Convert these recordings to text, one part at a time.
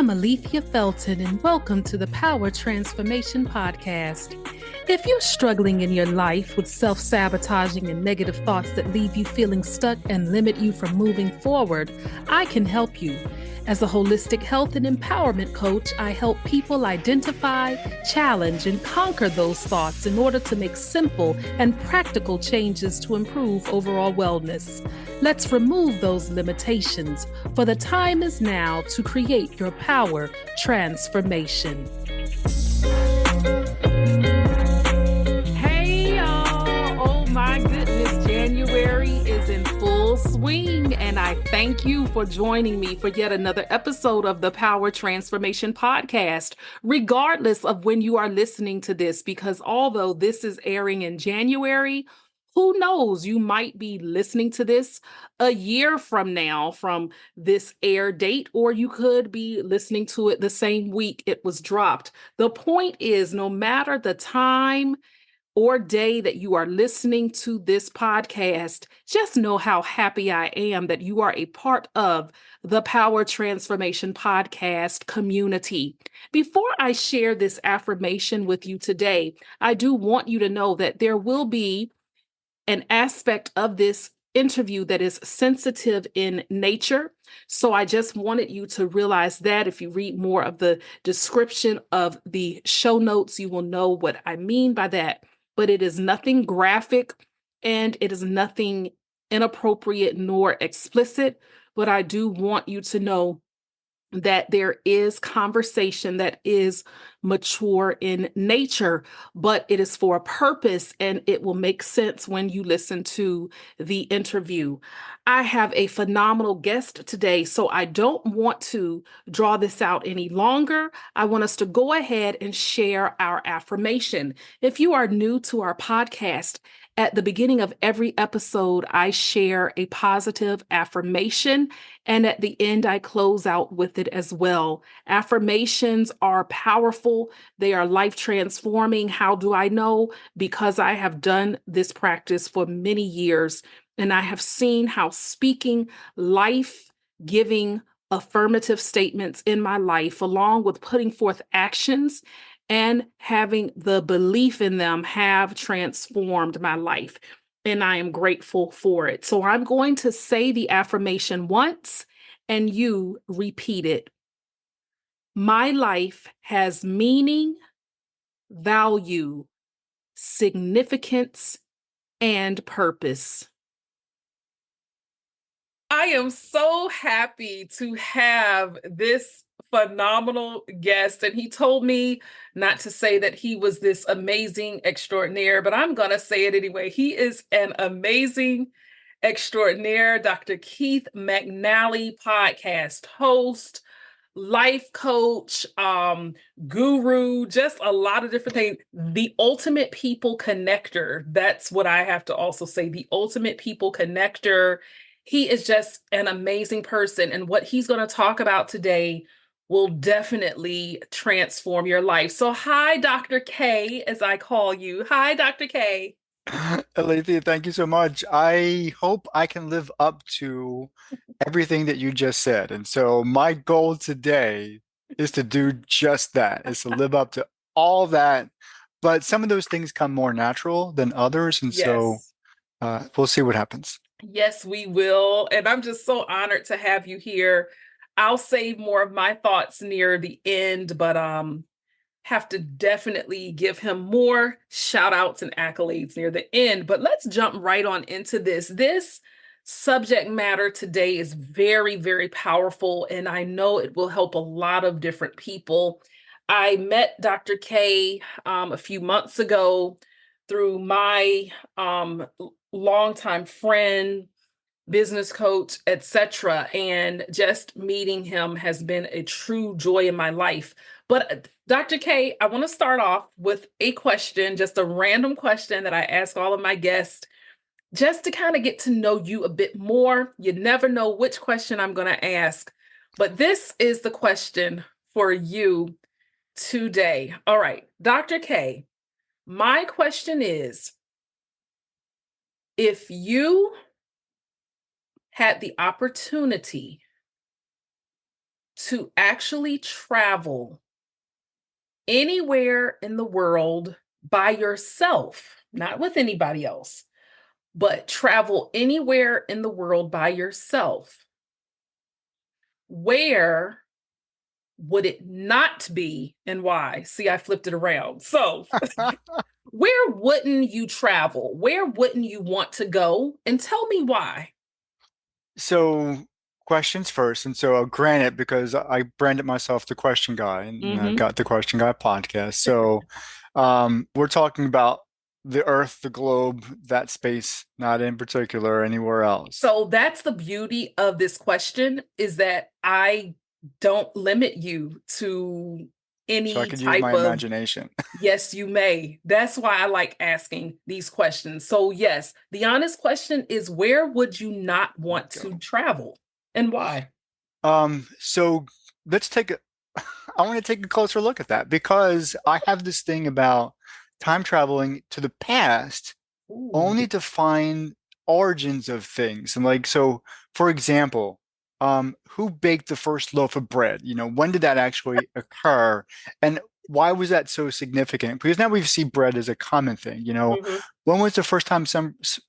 am Alethea Felton, and welcome to the Power Transformation Podcast. If you're struggling in your life with self-sabotaging and negative thoughts that leave you feeling stuck and limit you from moving forward, I can help you. As a holistic health and empowerment coach, I help people identify, challenge, and conquer those thoughts in order to make simple and practical changes to improve overall wellness. Let's remove those limitations, for the time is now to create your power transformation. Hey y'all! Oh my goodness, January is in full swing, and I thank you for joining me for yet another episode of the Power Transformation Podcast, regardless of when you are listening to this, because although this is airing in January, who knows, you might be listening to this a year from now from this air date, or you could be listening to it the same week it was dropped. The point is, no matter the time or day that you are listening to this podcast, just know how happy I am that you are a part of the Power Transformation Podcast community. Before I share this affirmation with you today, I do want you to know that there will be an aspect of this interview that is sensitive in nature. So I just wanted you to realize that. If you read more of the description of the show notes, you will know what I mean by that. But it is nothing graphic and it is nothing inappropriate nor explicit. But I do want you to know that there is conversation that is mature in nature, but it is for a purpose and it will make sense when you listen to the interview. I have a phenomenal guest today, so I don't want to draw this out any longer. I want us to go ahead and share our affirmation. If you are new to our podcast, at the beginning of every episode, I share a positive affirmation, and at the end, I close out with it as well. Affirmations are powerful. They are life transforming. How do I know? Because I have done this practice for many years, and I have seen how speaking life-giving affirmative statements in my life, along with putting forth actions and having the belief in them, have transformed my life. And I am grateful for it. So I'm going to say the affirmation once and you repeat it. My life has meaning, value, significance, and purpose. I am so happy to have this phenomenal guest. And he told me not to say that he was this amazing extraordinaire, but I'm going to say it anyway. He is an amazing extraordinaire, Dr. Keith McNally, podcast host, life coach, guru, just a lot of different things. The ultimate people connector. That's what I have to also say. The ultimate people connector. He is just an amazing person. And what he's going to talk about today will definitely transform your life. So hi, Dr. K, as I call you. Hi, Dr. K. Alethea, thank you so much. I hope I can live up to everything that you just said. And so my goal today is to do just that, is to live up to all that. But some of those things come more natural than others. And so Yes. we'll see what happens. Yes, we will. And I'm just so honored to have you here. I'll save more of my thoughts near the end, but have to definitely give him more shout outs and accolades near the end. But let's jump right on into this. This subject matter today is very, very powerful, and I know it will help a lot of different people. I met Dr. K a few months ago through my longtime friend, business coach, etc. And just meeting him has been a true joy in my life. But Dr. K, I want to start off with a question, just a random question that I ask all of my guests, just to kind of get to know you a bit more. You never know which question I'm going to ask, but this is the question for you today. All right, Dr. K, my question is, if you had the opportunity to actually travel anywhere in the world by yourself, not with anybody else, but travel anywhere in the world by yourself, where would it not be and why? See, I flipped it around. So, where wouldn't you travel? Where wouldn't you want to go? And tell me why. So, questions first. And so, granted, because I branded myself the question guy and I've Mhm. got the question guy podcast. So, we're talking about the Earth, the globe, that space, not in particular anywhere else. So that's the beauty of this question, is that I don't limit you to So, I any could use type my of imagination. yes, you may. That's why I like asking these questions. So, yes, the honest question is, where would you not want to Go. travel and why? So let's take a, I want to take a closer look at that because I have this thing about time traveling to the past Ooh. only to find origins of things. And like, so for example, who baked the first loaf of bread? You know, when did that actually occur? And why was that so significant? Because now we see bread as a common thing, you know. Mhm, When was the first time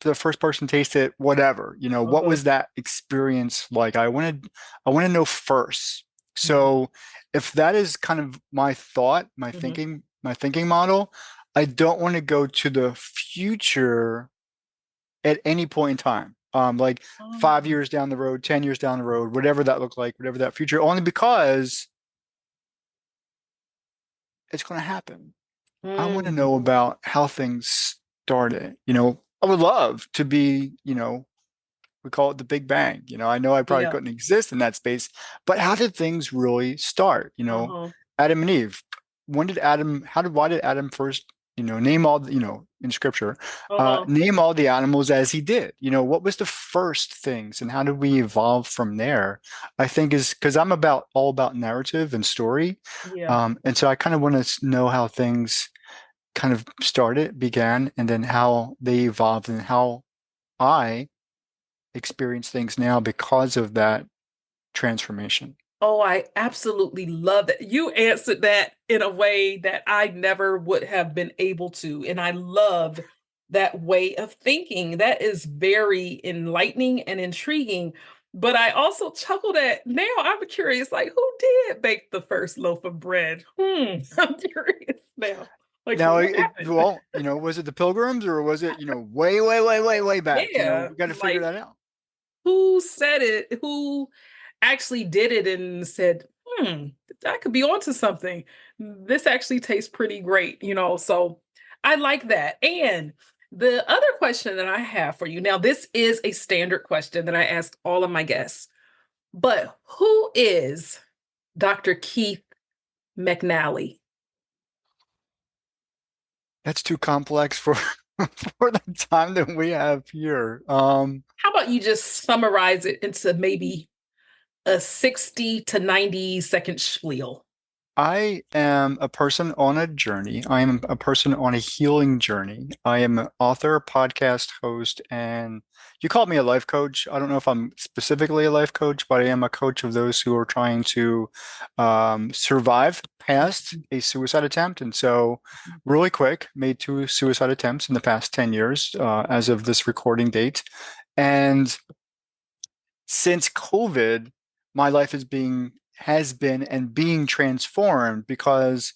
the first person tasted whatever? You know, what uh-huh, was that experience like? I want to know first. mhm, So if that is kind of my thought, mhm. my thinking model, I don't want to go to the future at any point in time. Like Oh, 5 years down the road, 10 years down the road, whatever that looked like, whatever that future, only because it's going to happen. I want to mm, know about how things started. You know, I would love to be, you know, we call it the Big Bang. You know I probably yeah, couldn't exist in that space, but how did things really start? You know, uh-huh, Adam and Eve. Why did Adam first, you know, name all the, you know, in scripture, uh-huh, name all the animals as he did? You know, what was the first things and how did we evolve from there? I think is because I'm all about narrative and story. yeah. And so I kind of want to know how things kind of started, began, and then how they evolved and how I experience things now because of that transformation. Oh, I absolutely love that. You answered that in a way that I never would have been able to. And I loved that way of thinking. That is very enlightening and intriguing. But I also chuckled at now I'm curious, like, who did bake the first loaf of bread? I'm curious now. Like, Now, what happened? well, you know, was it the Pilgrims or was it, you know, way back? You know, Yeah, we got to figure like that out. who said it? Who actually did it and said, "Hmm, I could be onto something. This actually tastes pretty great," you know? So I like that. And the other question that I have for you now, this is a standard question that I ask all of my guests, but who is Dr. Keith McNally? That's too complex for for the time that we have here. How about you just summarize it into maybe a 60 to 90-second spiel? I am a person on a journey. I am a person on a healing journey. I am an author, podcast host, and you called me a life coach. I don't know if I'm specifically a life coach, but I am a coach of those who are trying to survive past a suicide attempt. And so, really quick, made two suicide attempts in the past 10 years as of this recording date. And since COVID, my life has been and being transformed because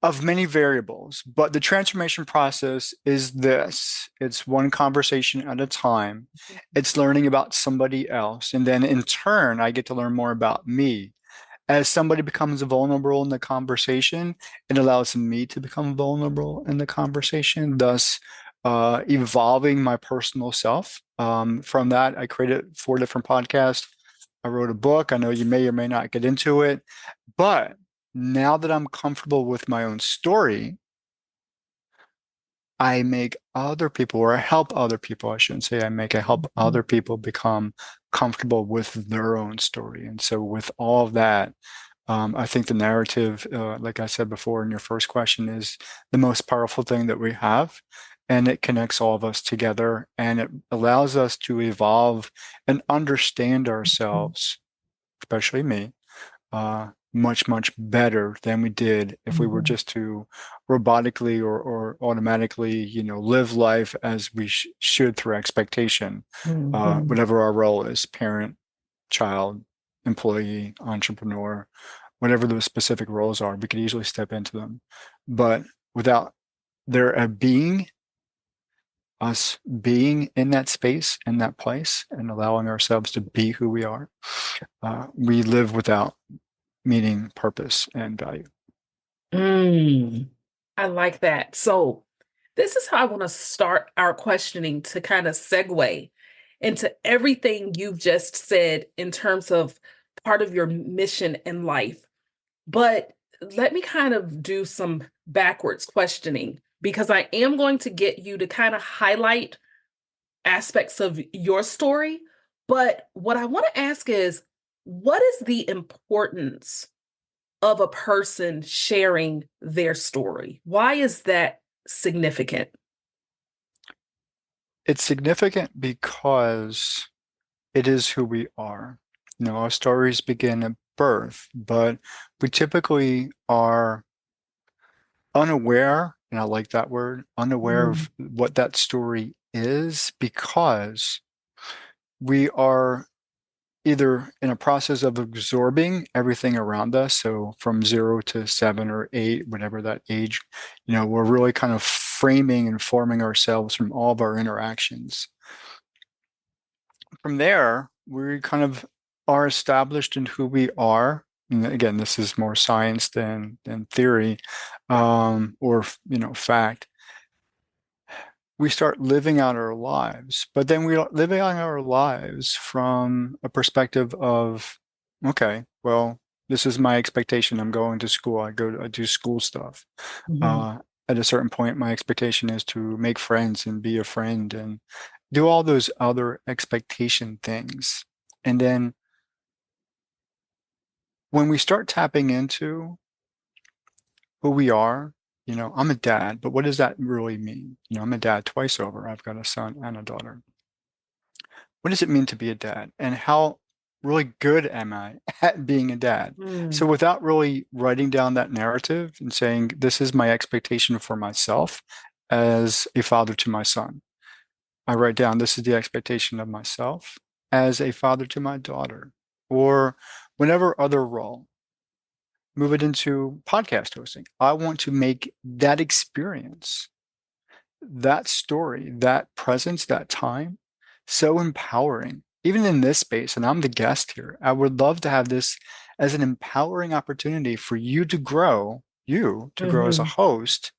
of many variables. But the transformation process is this. It's one conversation at a time. It's learning about somebody else. And then in turn, I get to learn more about me. As somebody becomes vulnerable in the conversation, it allows me to become vulnerable in the conversation, thus evolving my personal self. From that, I created 4 different podcasts. I wrote a book. I know you may or may not get into it, but now that I'm comfortable with my own story, I make other people, or I help other people, I shouldn't say I make, I help other people become comfortable with their own story. And so, with all of that, I think the narrative, like I said before in your first question, is the most powerful thing that we have. And it connects all of us together and it allows us to evolve and understand ourselves, especially me, much, much better than we did if we were Mhm. just to robotically or automatically, live life as we should through expectation, Mhm. whatever our role is, parent, child, employee, entrepreneur, whatever those specific roles are, we could easily step into them. But without there being us being in that space, in that place, and allowing ourselves to be who we are, we live without meaning, purpose, and value. Mm, I like that. So, this is how I want to start our questioning to kind of segue into everything you've just said in terms of part of your mission in life. But let me kind of do some backwards questioning because I am going to get you to kind of highlight aspects of your story. But what I want to ask is, what is the importance of a person sharing their story? Why is that significant? It's significant because it is who we are. Our stories begin at birth, but we typically are unaware, and I like that word, unaware Mm, of what that story is because we are either in a process of absorbing everything around us. So from 0 to 7 or 8, whatever that age, we're really kind of framing and forming ourselves from all of our interactions. From there, we kind of are established in who we are. And again, this is more science than theory, or fact. We start living out our lives, but then we are living out our lives from a perspective of, okay, well, this is my expectation. I'm going to school. I do school stuff. mhm, Uh, at a certain point, my expectation is to make friends and be a friend and do all those other expectation things. And then when we start tapping into who we are, I'm a dad, but what does that really mean? I'm a dad twice over. I've got a son and a daughter. What does it mean to be a dad? And how really good am I at being a dad? So mm, without really writing down that narrative and saying, this is my expectation for myself as a father to my son, I write down, this is the expectation of myself as a father to my daughter, or whatever other role. Move it into podcast hosting. I want to make that experience, that story, that presence, that time so empowering. Even in this space, and I'm the guest here, I would love to have this as an empowering opportunity for you to grow as a mhm, host,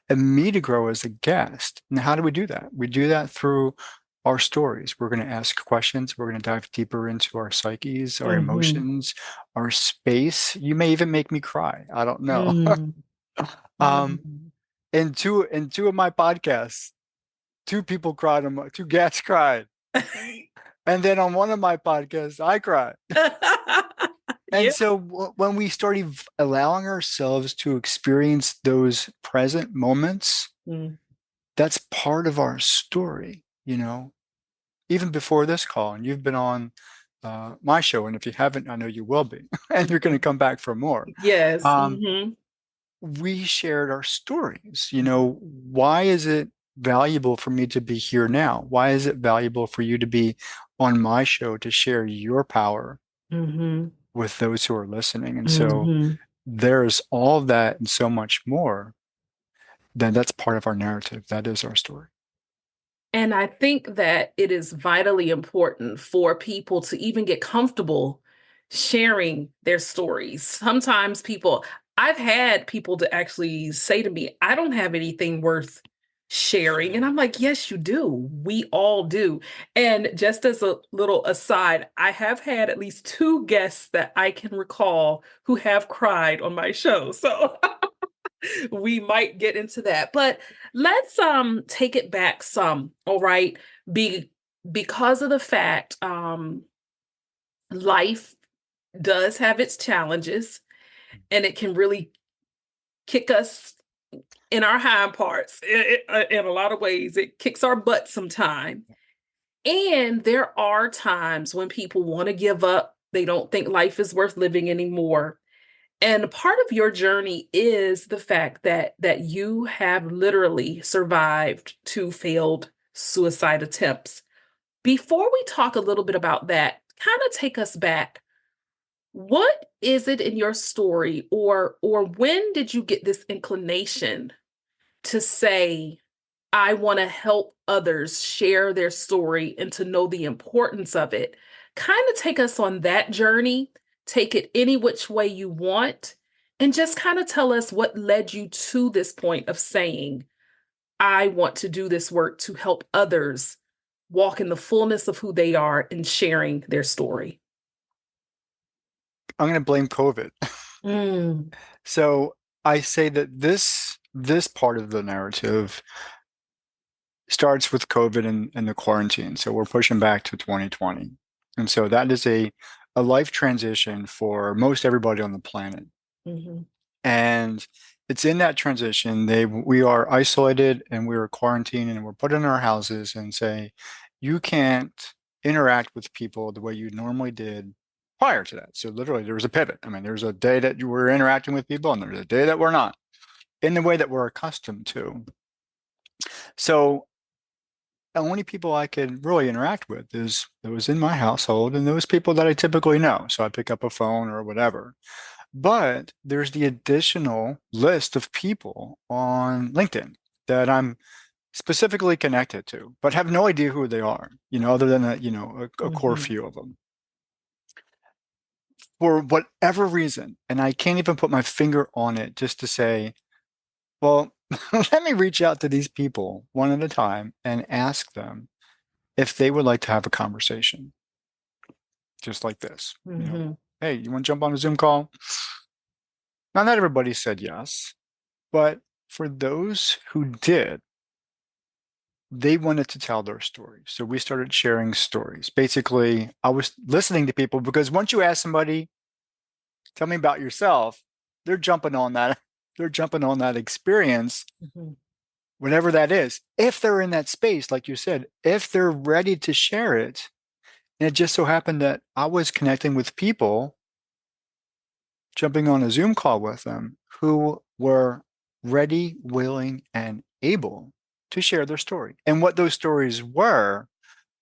and me to grow as a guest. And how do we do that? We do that through our stories. We're going to ask questions. We're going to dive deeper into our psyches, our mhm, emotions, our space. You may even make me cry. I don't know. mm, Um, mhm. in two of my podcasts, two people cried. Two guests cried, and then on one of my podcasts, I cried. And Yeah. so when we start allowing ourselves to experience those present moments, Mm, that's part of our story, even before this call. And you've been on my show, and if you haven't, I know you will be, and you're going to come back for more. yes. Um, Mhm. we shared our stories. Why is it valuable for me to be here now? Why is it valuable for you to be on my show to share your power Mhm. with those who are listening? And so Mhm. there's all of that and so much more. That's part of our narrative. That is our story. And I think that it is vitally important for people to even get comfortable sharing their stories. Sometimes I've had people to actually say to me, I don't have anything worth sharing. And I'm like, yes, you do. We all do. And just as a little aside, I have had at least two guests that I can recall who have cried on my show. So we might get into that. But let's take it back some, all right? Be because of the fact life does have its challenges and it can really kick us in our hind parts in a lot of ways. It kicks our butt sometime. And there are times when people want to give up. They don't think life is worth living anymore. And part of your journey is the fact that you have literally survived two failed suicide attempts. Before we talk a little bit about that, kind of take us back. What is it in your story, or when did you get this inclination to say, I want to help others share their story and to know the importance of it? Kind of take us on that journey, take it any which way you want, and just kind of tell us what led you to this point of saying, I want to do this work to help others walk in the fullness of who they are and sharing their story. I'm going to blame COVID. Mm, So I say that this part of the narrative starts with COVID and the quarantine. So we're pushing back to 2020. And so that is a life transition for most everybody on the planet. mhm, And it's in that transition, we are isolated and we are quarantined and we're put in our houses and say, you can't interact with people the way you normally did prior to that. So literally there was a pivot. I mean, there's a day that you were interacting with people and there's a day that we're not in the way that we're accustomed to. So the only people I could really interact with is those in my household and those people that I typically know. So I pick up a phone or whatever. But there's the additional list of people on LinkedIn that I'm specifically connected to, but have no idea who they are, other than a core mhm. few of them. For whatever reason, and I can't even put my finger on it just to say, well, let me reach out to these people one at a time and ask them if they would like to have a conversation, just like this. Mhm. Hey, you want to jump on a Zoom call? Now, not everybody said yes, but for those who did, they wanted to tell their story. So we started sharing stories. Basically, I was listening to people because once you ask somebody, tell me about yourself, they're jumping on that. They're jumping on that experience, Mhm. whatever that is. If they're in that space, like you said, if they're ready to share it. And it just so happened that I was connecting with people, jumping on a Zoom call with them who were ready, willing, and able to share their story. And what those stories were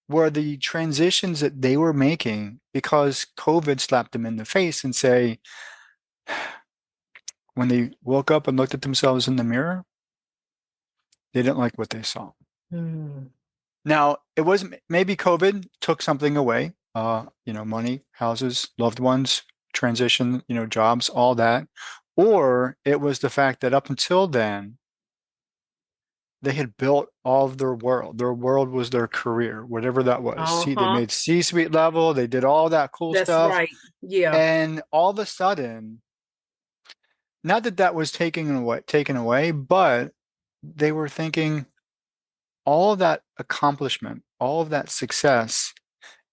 the transitions that they were making because COVID slapped them in the face and say, when they woke up and looked at themselves in the mirror, they didn't like what they saw. Mm. Now, it wasn't maybe COVID took something away, money, houses, loved ones, transition, jobs, all that. Or it was the fact that up until then, they had built all of their world. Their world was their career, whatever that was. See, they Uh-huh. made C-suite level, they did all that cool That's stuff. right. Yeah. And all of a sudden, not that that was taken away, but they were thinking all of that accomplishment, all of that success.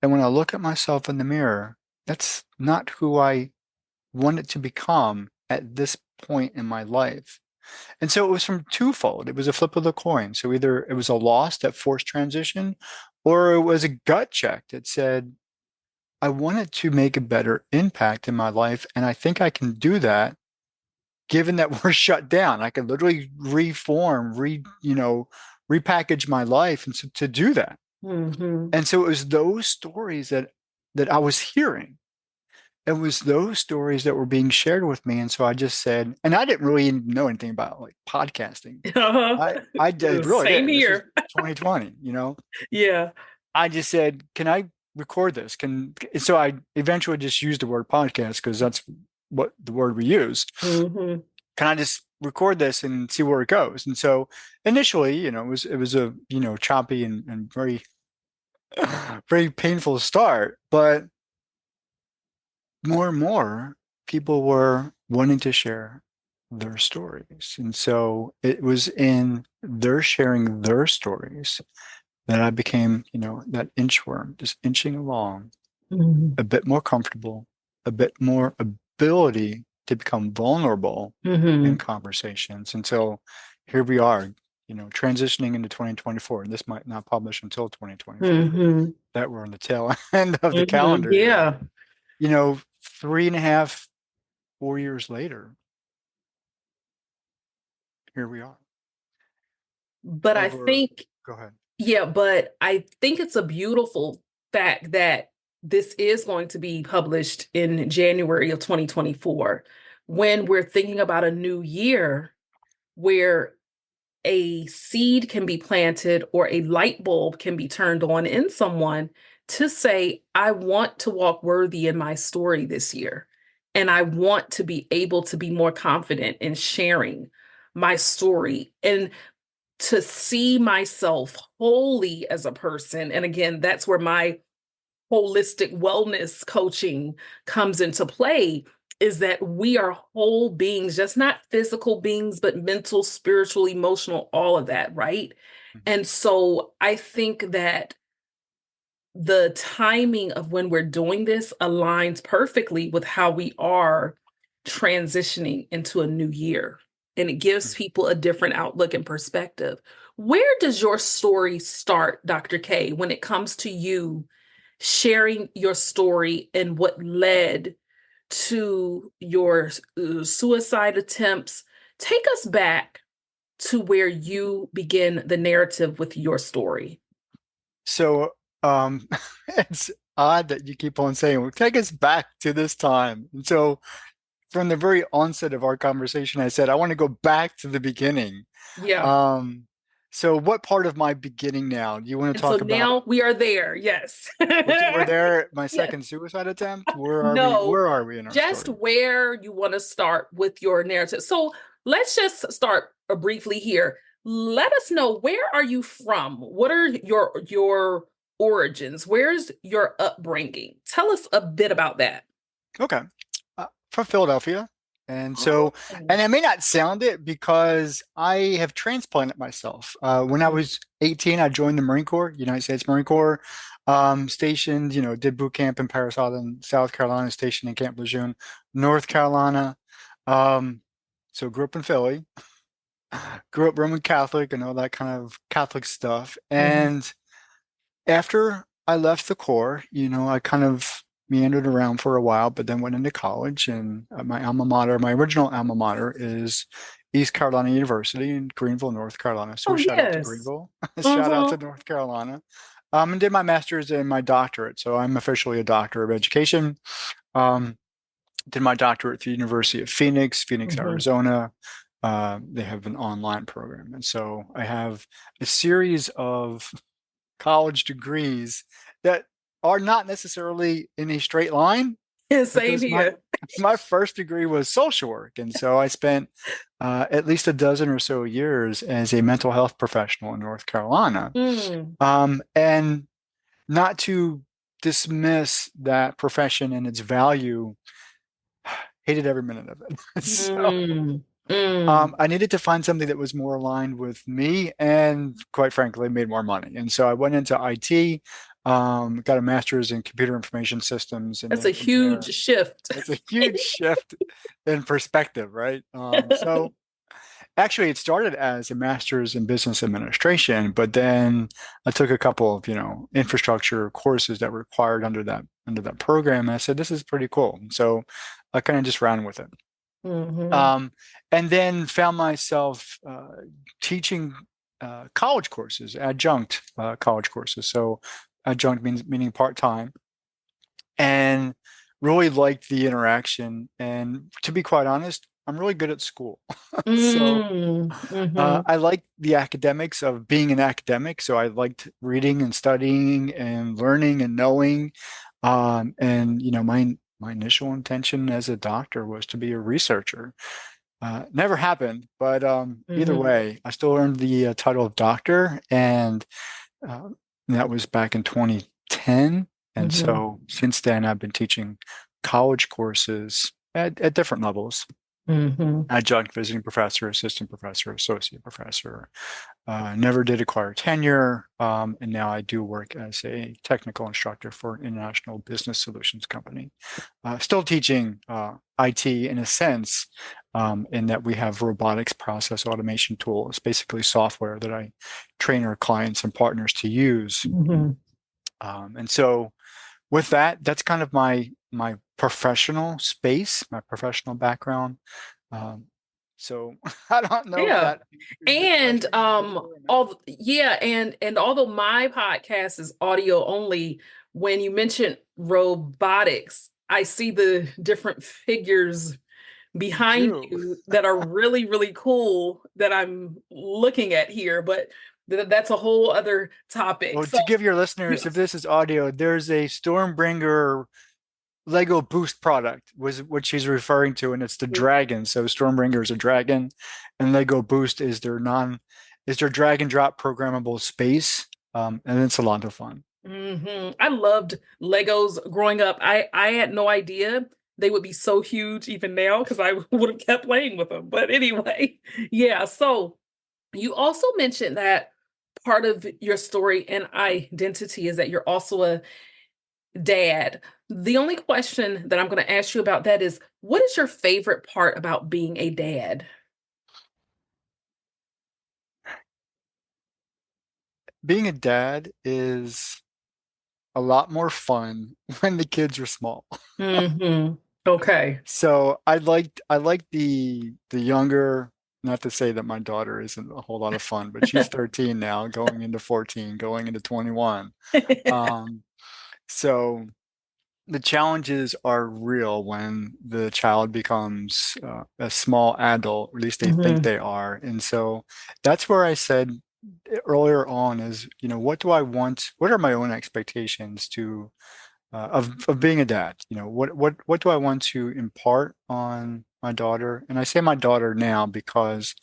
And when I look at myself in the mirror, that's not who I wanted to become at this point in my life. And so it was from twofold. It was a flip of the coin. So either it was a loss that forced transition, or it was a gut check that said, I wanted to make a better impact in my life. And I think I can do that given that we're shut down. I can literally reform, repackage my life and so, to do that. Hmm. And so it was those stories that I was hearing. It was those stories that were being shared with me. And so I just said, and I didn't really know anything about like podcasting. Uh-huh. I did really Same did. This was here. 2020. Yeah. I just said, can I record this? So I eventually just used the word podcast because that's what the word we use. Hmm. Can I just record this and see where it goes? And so initially, it was a choppy and very very painful start, but more and more people were wanting to share their stories. And so it was in their sharing their stories that I became, that inchworm, just inching along, Hmm. a bit more comfortable, a bit more ability to become vulnerable in Hmm. conversations. And so here we are, transitioning into 2024. And this might not publish until 2024. Hmm. That we're on the tail end of the Hmm. calendar year. Yeah. three and a half, 4 years later, here we are. But I Over, think, go ahead. yeah, but I think it's a beautiful fact that this is going to be published in January of 2024 when we're thinking about a new year where a seed can be planted or a light bulb can be turned on in someone to say, I want to walk worthy in my story this year. And I want to be able to be more confident in sharing my story and to see myself wholly as a person. And again, that's where my holistic wellness coaching comes into play, is that we are whole beings, just not physical beings, but mental, spiritual, emotional, all of that, right? And so I think that the timing of when we're doing this aligns perfectly with how we are transitioning into a new year. And it gives people a different outlook and perspective. Where does your story start, Dr. K, when it comes to you sharing your story and what led to your suicide attempts? Take us back to where you begin the narrative with your story. So it's odd that you keep on saying, well, take us back to this time. And so from the very onset of our conversation, I said, I want to go back to the beginning. Yeah. Um, so what part of my beginning now? Do you want to And so talk about, now we are there. Yes. we're there at my Yes. second suicide attempt? Where are we? No, Where are we in our just story? where you want to start with your narrative. So let's just start briefly here. Let us know, where are you from? What are your origins? Where's your upbringing? Tell us a bit about that. Okay. From Philadelphia. And so, Oh. and I may not sound it because I have transplanted myself. When I was 18, I joined the Marine Corps, United States Marine Corps, stationed, did boot camp in Paris Island, South Carolina, stationed in Camp Lejeune, North Carolina. Um, so grew up in Philly, grew up Roman Catholic and all that kind of Catholic stuff. Mhm. And after I left the Corps, I kind of meandered around for a while, but then went into college. And my alma mater, my original alma mater is East Carolina University in Greenville, North Carolina. So Oh, shout out to yes. Greenville, shout out Uh-huh. to North Carolina. And did my master's and my doctorate. So I'm officially a doctor of education. Um, did my doctorate at the University of Phoenix, Mhm. Arizona. They have an online program. And so I have a series of college degrees that are not necessarily in a straight line Same because my here. my first degree was social work, and so I spent at least a dozen or so years as a mental health professional in North Carolina. Mm. And not to dismiss that profession and its value, hated every minute of it. So Mm. Mm. I needed to find something that was more aligned with me and, quite frankly, made more money. And so I went into IT, got a master's in computer information systems, and That's a then from huge there, shift. it's a huge shift in perspective, right? So actually, it started as a master's in business administration, but then I took a couple of, infrastructure courses that were required under that program. And I said, this is pretty cool. And so I kind of just ran with it. Mhm. Um, and then found myself teaching college courses, adjunct college courses. So adjunct meaning part-time, and really liked the interaction. And to be quite honest, I'm really good at school. So Mm. Mhm. I like the academics of being an academic. So I liked reading and studying and learning and knowing. And my initial intention as a doctor was to be a researcher. Never happened, but either Mhm. way, I still earned the title of doctor, and uh, that was back in 2010. And Mhm. so since then, I've been teaching college courses at different levels: Mhm. adjunct, visiting professor, assistant professor, associate professor. Never did acquire tenure, and now I do work as a technical instructor for an international business solutions company. Still teaching IT in a sense, in that we have robotics process automation tools, basically software that I train our clients and partners to use. Mhm. And so with that, that's kind of my my professional space, my professional background. Um, so I don't know if Yeah. that And answers your question or not. and although my podcast is audio only, when you mentioned robotics, I see the different figures You behind do. you that are really, really cool that I'm looking at here, but that's a whole other topic. Well, So, to give your listeners, if yes. this is audio, there's a Stormbringer Lego Boost product, was what she's referring to, and it's the dragon. So Stormbringer is a dragon, and Lego Boost is their drag and drop programmable space, and it's a lot of fun. I loved Legos growing up. I had no idea they would be so huge even now because I would have kept playing with them. But anyway, yeah. So you also mentioned that part of your story and identity is that you're also a dad. The only question that I'm going to ask you about that is, what is your favorite part about being a dad? Being a dad is a lot more fun when the kids are small. Hmm. Okay. So I like the younger, not to say that my daughter isn't a whole lot of fun, but she's 13 now, going into 14, going into 21. Um, so the challenges are real when the child becomes a small adult, or at least they think Hmm. they are. And so that's where I said earlier on is, what do I want? What are my own expectations to of being a dad? What do I want to impart on my daughter? And I say my daughter now because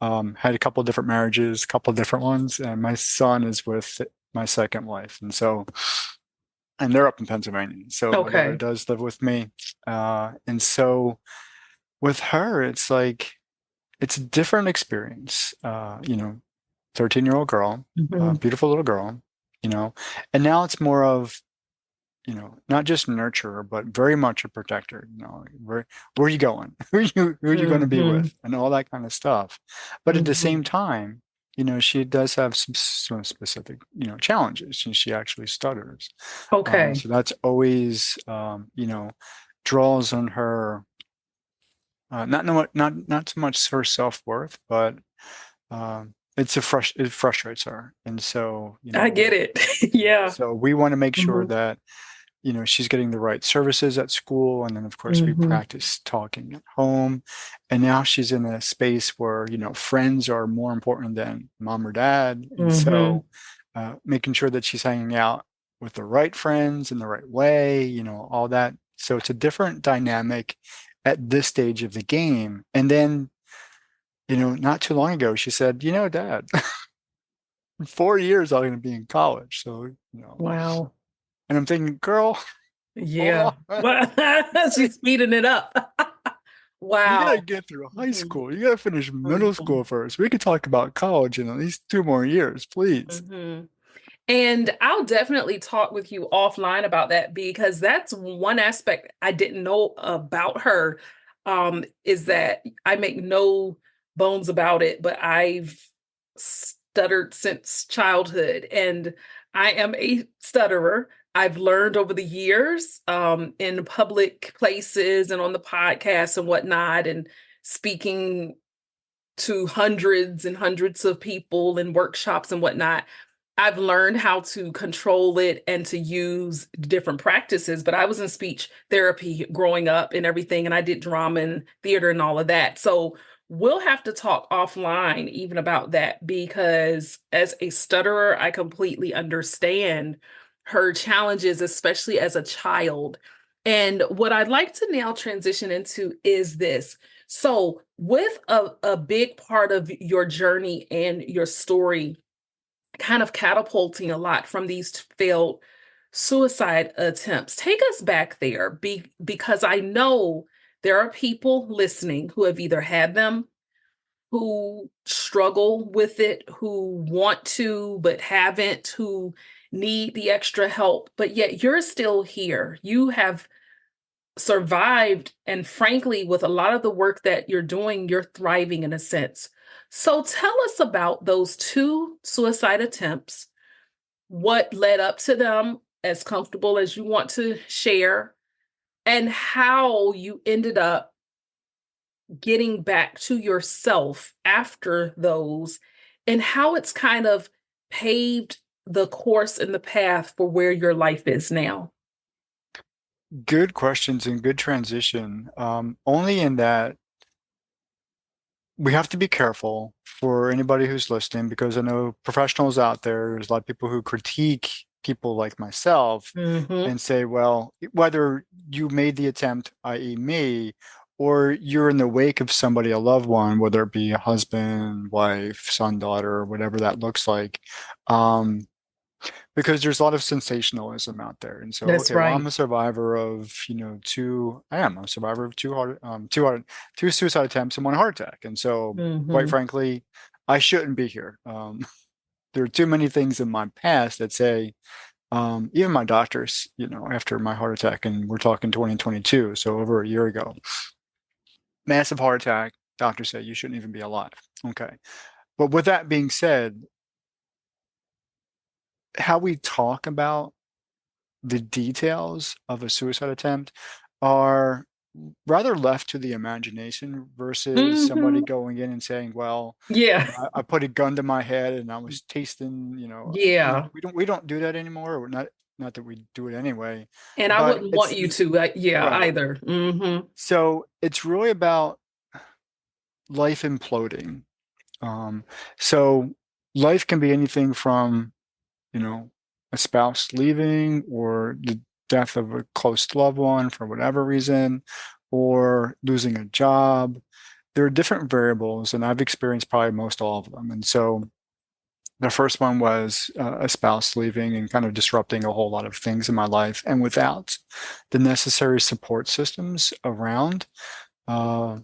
had a couple of different marriages, a couple of different ones, and my son is with my second wife, and they're up in Pennsylvania. So my daughter Okay. does live with me. And so with her, it's like, it's a different experience. 13-year-old girl, Hmm. beautiful little girl, and now it's more of, not just nurturer, but very much a protector. Where are you going? Who are you going to be Hmm. with? And all that kind of stuff. But at the Hmm. same time, she does have some specific, challenges. She actually stutters. Okay. So that's always, draws on her, not so much her self-worth, but it frustrates her. And so, I get it. Yeah. so we want to make sure Hmm. that she's getting the right services at school. And then, of course, we Hmm. practice talking at home. And now she's in a space where, friends are more important than mom or dad. And Hmm. so, making sure that she's hanging out with the right friends in the right way, all that. So it's a different dynamic at this stage of the game. And then, not too long ago, she said, Dad, in 4 years, I'm going to be in college. So, Wow. and I'm thinking, girl, hold Yeah. on. Well, she's speeding it up. You gotta Wow. get through high Hmm. school. You gotta finish middle Hmm. school first. We could talk about college in at least 2 more years, please. Hmm. And I'll definitely talk with you offline about that because that's one aspect I didn't know about her. Is that I make no bones about it, but I've stuttered since childhood, and I am a stutterer. I've learned over the years in public places and on the podcast and whatnot, and speaking to hundreds and hundreds of people in workshops and whatnot. I've learned how to control it and to use different practices, but I was in speech therapy growing up and everything, and I did drama and theater and all of that. So we'll have to talk offline even about that because as a stutterer, I completely understand her challenges, especially as a child. And what I'd like to now transition into is this. So, with a big part of your journey and your story kind of catapulting a lot from these failed suicide attempts. Take us back there because I know there are people listening who have either had them, who struggle with it, who want to but haven't, who need the extra help, but yet you're still here. You have survived, and frankly, with a lot of the work that you're doing, you're thriving in a sense. So tell us about those two suicide attempts, what led up to them, as comfortable as you want to share, and how you ended up getting back to yourself after those, and how it's kind of paved the course and the path for where your life is now. Good questions and good transition. Only in that we have to be careful for anybody who's listening because I know professionals out there, there's a lot of people who critique people like myself Mm-hmm. and say, well, whether you made the attempt, i.e., me, or you're in the wake of somebody, a loved one, whether it be a husband, wife, son, daughter, whatever that looks like. Um, because there's a lot of sensationalism out there. And so, That's okay, well, I'm right. a survivor of, I am a survivor of two suicide attempts and one heart attack. And so, quite Mm-hmm. frankly, I shouldn't be here. There are too many things in my past that say, even my doctors, after my heart attack, and we're talking 2022, so over a year ago, massive heart attack, doctors say you shouldn't even be alive. Okay. But with that being said, how we talk about the details of a suicide attempt are rather left to the imagination versus somebody Mm-hmm. going in and saying, well, Yeah. I put a gun to my head and I was tasting, Yeah. we don't do that anymore. We're not that we do it anyway, And I but wouldn't want it's you to, yeah, right. either. Mm-hmm. So it's really about life imploding. Um, so life can be anything from you know, a spouse leaving or the death of a close loved one for whatever reason, or losing a job. There are different variables, and I've experienced probably most all of them. And so the first one was a spouse leaving and kind of disrupting a whole lot of things in my life. And without the necessary support systems around, uh,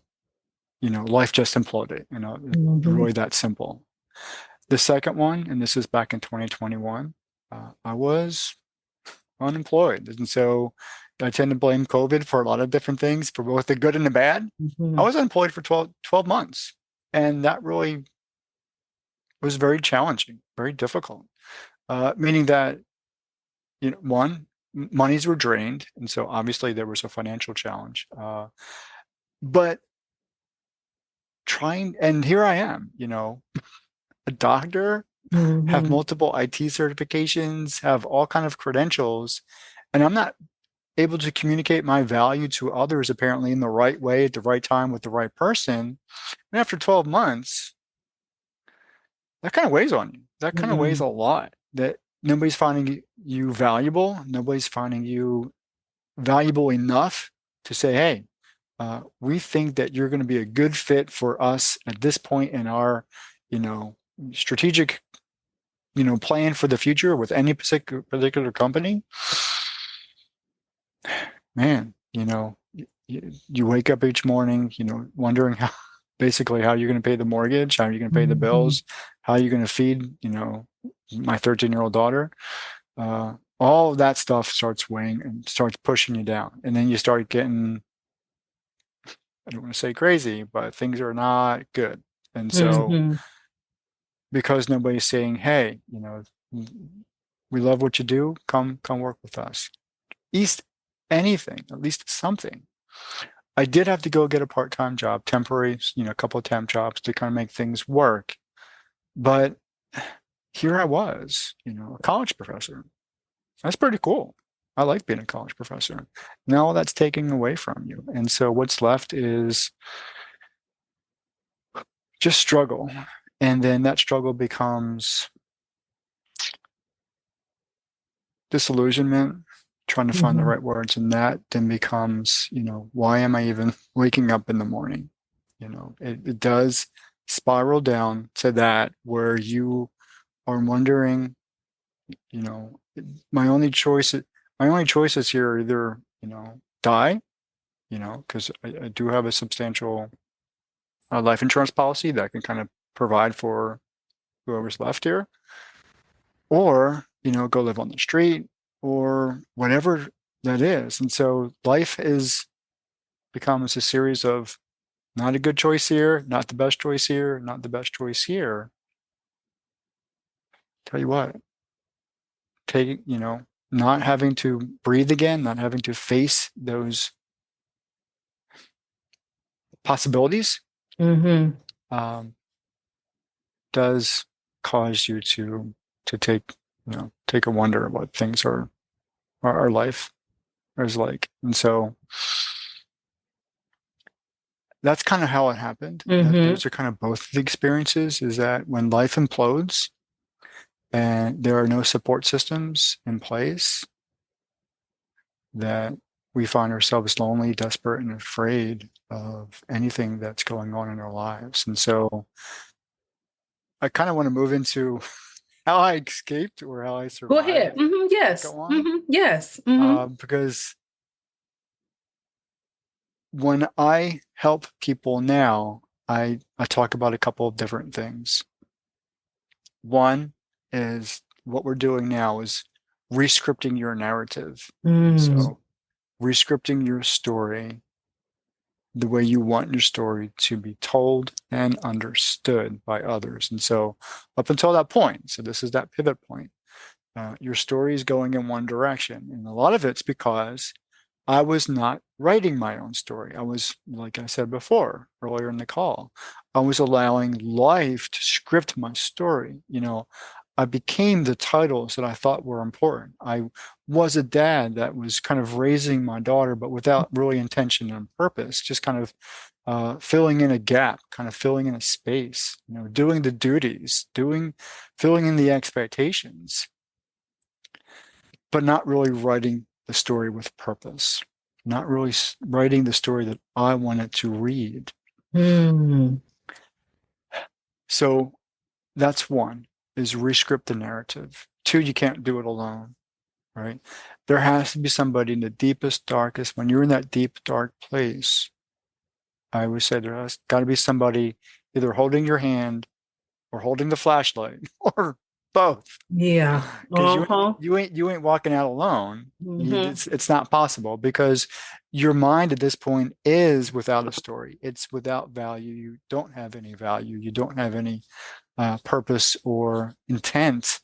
life just imploded. It's Mm-hmm. really that simple. The second one, and this is back in 2021, I was unemployed. And so I tend to blame COVID for a lot of different things, for both the good and the bad. I Mm-hmm. was unemployed for 12 months. And that really was very challenging, very difficult. Meaning that, one, monies were drained. And so obviously there was a financial challenge. But and here I am, a doctor, have Mm-hmm. multiple IT certifications, have all kind of credentials, and I'm not able to communicate my value to others apparently in the right way at the right time with the right person. And after 12 months, that kind of weighs on you. That kind of weighs Mm-hmm. a lot. That nobody's finding you valuable. Nobody's finding you valuable enough to say, hey, we think that you're going to be a good fit for us at this point in our, you know, strategic, plan for the future with any particular company. Man, you wake up each morning, wondering how basically how you're going to pay the mortgage, how you're going to pay the Mm-hmm. bills, how you're going to feed, my 13-year-old daughter. All of that stuff starts weighing and starts pushing you down. And then you start getting, I don't want to say crazy, but things are not good. And so Mm-hmm. because nobody's saying, hey, we love what you do, come work with us. East anything, at least something. I did have to go get a part-time job, temporary, a couple of temp jobs to kind of make things work. But here I was, a college professor. That's pretty cool. I like being a college professor. Now all that's taken away from you. And so what's left is just struggle. And then that struggle becomes disillusionment, trying to find the Mm-hmm. right words. And that then becomes, why am I even waking up in the morning? It does spiral down to that where you are wondering, you know, my only choice, my only choices here are either, die, because I do have a substantial life insurance policy that can kind of provide for whoever's left here, or, go live on the street or whatever that is. And so life is becomes a series of not a good choice here, not the best choice here, not the best choice here. Tell you what, take, not having to breathe again, not having to face those possibilities, Mm-hmm. um, does cause you to take take a wonder of what things are our life is like. And so that's kind of how it happened. Mm-hmm. Those are kind of both the experiences, is that when life implodes and there are no support systems in place, that we find ourselves lonely, desperate, and afraid of anything that's going on in our lives. And so I kind of want to move into how I escaped or how I Go survived ahead. Mm-hmm. that Yes. go on. Mm-hmm. Yes. Mm-hmm. Because when I help people now, I talk about a couple of different things. One is what we're doing now is rescripting your narrative. Mm. So rescripting your story the way you want your story to be told and understood by others. And so up until that point, so this is that pivot point, your story is going in one direction. And a lot of it's because I was not writing my own story. I was, like I said before, earlier in the call, I was allowing life to script my story. I became the titles that I thought were important. I was a dad that was kind of raising my daughter, but without really intention and purpose, just kind of filling in a gap, kind of filling in a space, doing the duties, filling in the expectations, but not really writing the story with purpose, not really writing the story that I wanted to read. Mm. So that's one, is rescript the narrative. Two, you can't do it alone, right? There has to be somebody in the deepest, darkest, when you're in that deep, dark place, I always say there has got to be somebody either holding your hand or holding the flashlight or both. Yeah. Because Uh-huh. you ain't walking out alone. Mm-hmm. It's not possible, because your mind at this point is without a story. It's without value. You don't have any value. You don't have any purpose or intent.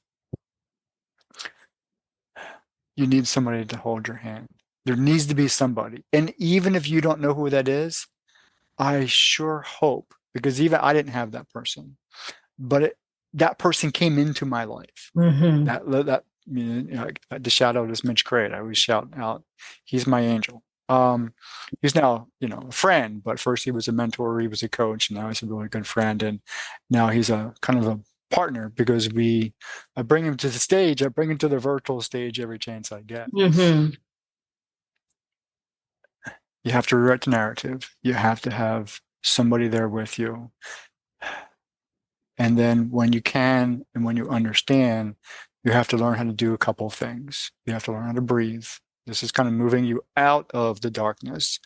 You need somebody to hold your hand. There needs to be somebody. And even if you don't know who that is, I sure hope, because even I didn't have that person, but that person came into my life. Mm-hmm. That the shadow does Mitch great. I always shout out, he's my angel. He's now, a friend, but first he was a mentor, he was a coach, and now he's a really good friend. And now he's a kind of a partner, because I bring him to the stage, I bring him to the virtual stage every chance I get. Mm-hmm. You have to rewrite the narrative. You have to have somebody there with you. And then when you can and when you understand, you have to learn how to do a couple of things. You have to learn how to breathe. This is kind of moving you out of the darkness.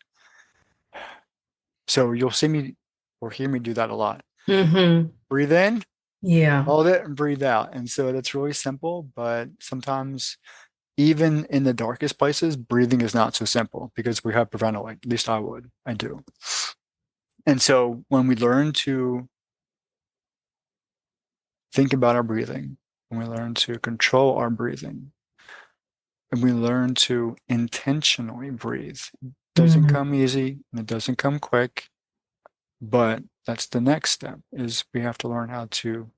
So you'll see me or hear me do that a lot. Mm-hmm. Breathe in, Yeah. hold it, and breathe out. And so that's really simple, but sometimes even in the darkest places, breathing is not so simple, because we have hyperventilate. At least I do. And so when we learn to think about our breathing, when we learn to control our breathing, and we learn to intentionally breathe. It doesn't Mm-hmm. come easy and it doesn't come quick, but that's the next step, is we have to learn how to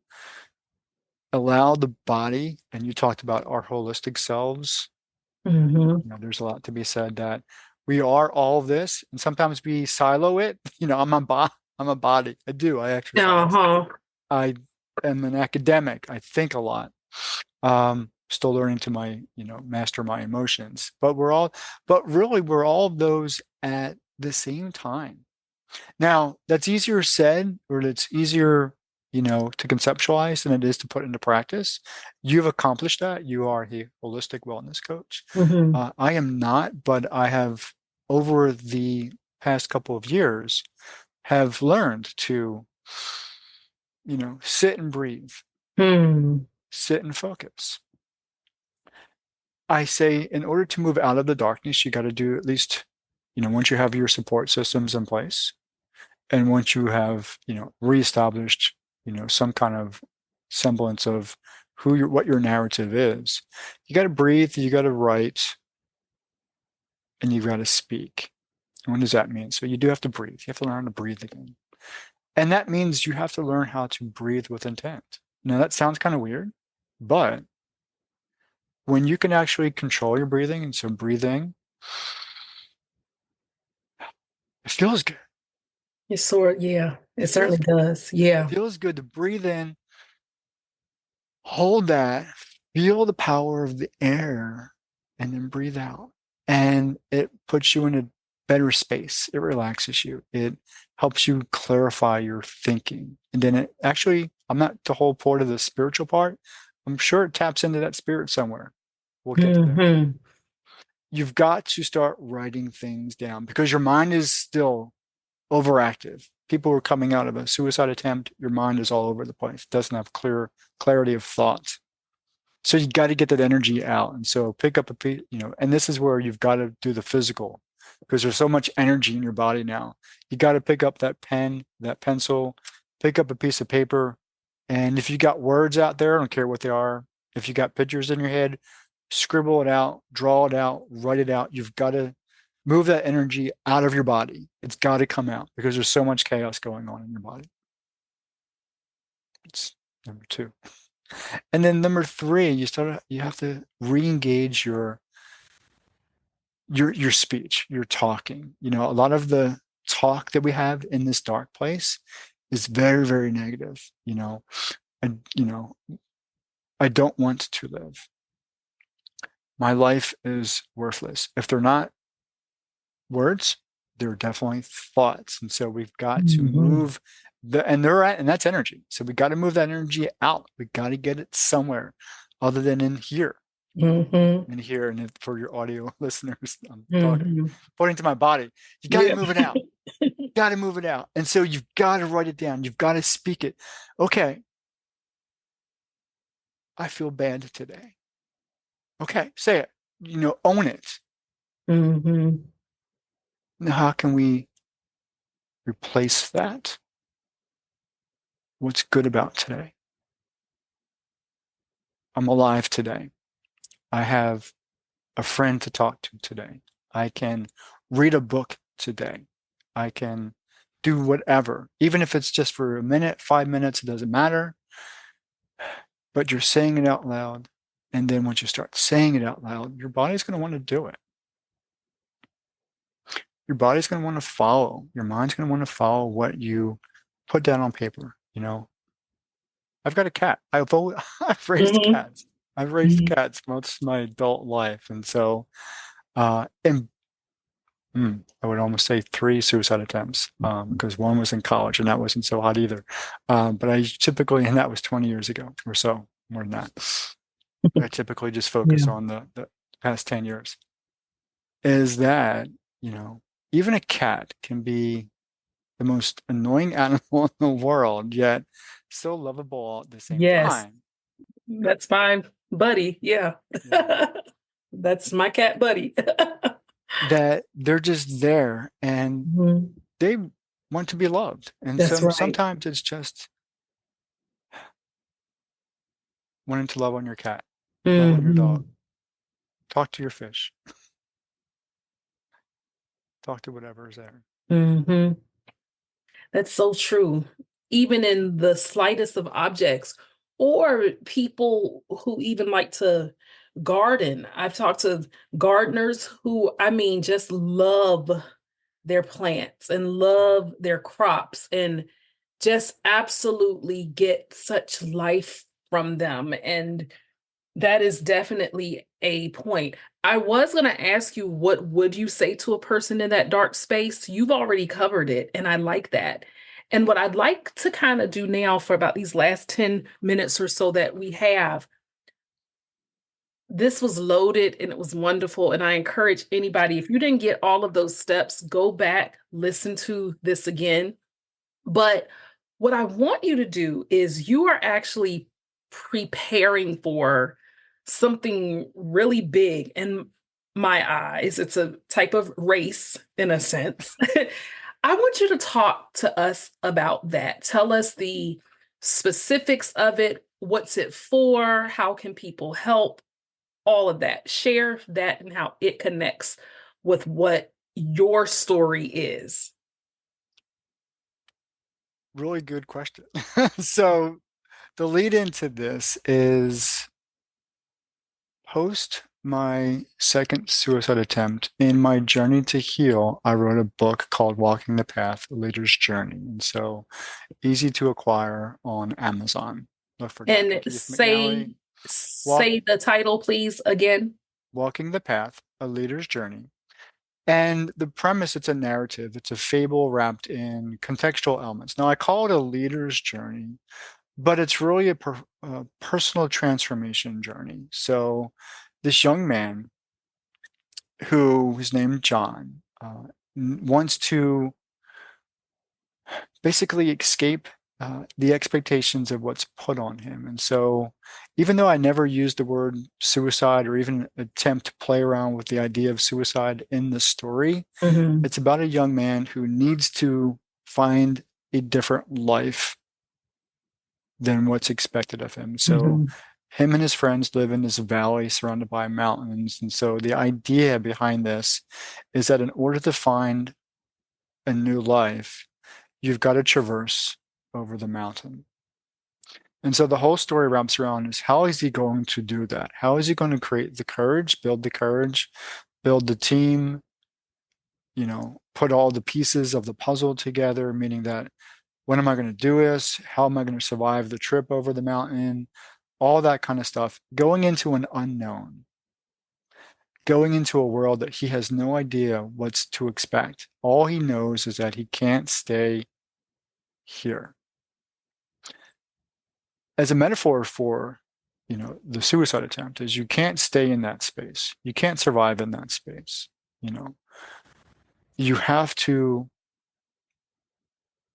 allow the body, and you talked about our holistic selves. Mm-hmm. There's a lot to be said that we are all of this, and sometimes we silo it. I'm a body. I exercise. Uh-huh. I am an academic. I think a lot. Still learning to master my emotions. But really, we're all of those at the same time. Now, that's easier said, or it's easier, to conceptualize than it is to put into practice. You've accomplished that. You are a holistic wellness coach. Mm-hmm. I am not, but I have, over the past couple of years, have learned to, sit and breathe, Hmm. sit and focus. I say, in order to move out of the darkness, you got to do at least, once you have your support systems in place, and once you have, reestablished, some kind of semblance of what your narrative is. You got to breathe, you got to write, and you got to speak. And what does that mean? So you do have to breathe. You have to learn to breathe again. And that means you have to learn how to breathe with intent. Now that sounds kind of weird, but when you can actually control your breathing, and so breathing, it feels good. It's sort, yeah, it It feels certainly good. does. It Yeah. feels good to breathe in, hold that, feel the power of the air, and then breathe out. And it puts you in a better space. It relaxes you. It helps you clarify your thinking. And then it actually, I'm not the whole part of the spiritual part. I'm sure it taps into that spirit somewhere. We'll get to there. Hmm. You've got to start writing things down because your mind is still overactive. People are coming out of a suicide attempt. Your mind is all over the place. It doesn't have clarity of thought. So you got to get that energy out. And so pick up a piece, and this is where you've got to do the physical because there's so much energy in your body now. You got to pick up that pen, that pencil, pick up a piece of paper. And if you got words out there, I don't care what they are. If you got pictures in your head, scribble it out, draw it out, write it out. You've got to move that energy out of your body. It's got to come out because there's so much chaos going on in your body. It's number two. And then number three, you have to re-engage your speech, your talking. A lot of the talk that we have in this dark place is very, very negative. And I don't want to live. My life is worthless. If they're not words, they're definitely thoughts. And so we've got to Hmm. move and that's energy. So we got to move that energy out. We got to get it somewhere other than in here. Hmm. And for your audio listeners, I'm talking, Hmm. pointing to my body. You got to Yeah. move it out. Got to move it out. And so you've got to write it down. You've got to speak it. Okay, I feel bad today. Okay, say it. Own it. Hmm. Now, how can we replace that? What's good about today? I'm alive today. I have a friend to talk to today. I can read a book today. I can do whatever, even if it's just for a minute, 5 minutes, it doesn't matter. But you're saying it out loud. And then once you start saying it out loud, your body's going to want to do it. Your body's going to want to follow. Your mind's going to want to follow what you put down on paper. I've got a cat. I've raised Hmm. cats. I've raised Hmm. cats most of my adult life. And so, and I would almost say three suicide attempts because one was in college and that wasn't so hot either. But and that was 20 years ago or so, more than that. But I typically just focus Yeah. on the past 10 years. Is that, you know, even a cat can be the most annoying animal in the world, yet so lovable at the same Yes. time. That's my buddy. Yeah. Yeah. That's my cat buddy. That they're just there and Mhm. they want to be loved. And That's so right. sometimes it's just wanting to love on your cat, love on your dog, Hmm. talk to your fish, talk to whatever is there. Hmm. That's so true. Even in the slightest of objects, or people who even like to garden. I've talked to gardeners who, I mean, just love their plants and love their crops and just absolutely get such life from them. And that is definitely a point. I was going to ask you, what would you say to a person in that dark space? You've already covered it, and I like that. And what I'd like to kind of do now for about these last 10 minutes or so that we have, this was loaded and it was wonderful. And I encourage anybody, if you didn't get all of those steps, go back, listen to this again. But what I want you to do is you are actually preparing for something really big in my eyes. It's a type of race in a sense. I want you to talk to us about that. Tell us the specifics of it, What's it for? How can people help? All of that. Share that and how it connects with what your story is. Really good question. So the lead into this is post my second suicide attempt in my journey to heal, I wrote a book called Walking the Path, A Leader's Journey. And so easy to acquire on Amazon. Look for Dr. And Keith say McNally. Walk, say the title, please, again. Walking the Path, A Leader's Journey. And the premise, it's a narrative, it's a fable wrapped in contextual elements. Now, I call it a leader's journey, but it's really a personal transformation journey. So, this young man who is named John wants to basically escape the expectations of what's put on him. And so, even though I never used the word suicide or even attempt to play around with the idea of suicide in the story, Mm-hmm. it's about a young man who needs to find a different life than what's expected of him. So, Mm-hmm. him and his friends live in this valley surrounded by mountains. And so, the idea behind this is that in order to find a new life, you've got to traverse over the mountain. And so the whole story wraps around is how is he going to do that? How is he going to create the courage, build the team, put all the pieces of the puzzle together, meaning that when am I going to do this? How am I going to survive the trip over the mountain? All that kind of stuff. Going into an unknown, going into a world that he has no idea what's to expect. All he knows is that he can't stay here. As a metaphor for, the suicide attempt is you can't stay in that space. You can't survive in that space. You know, you have to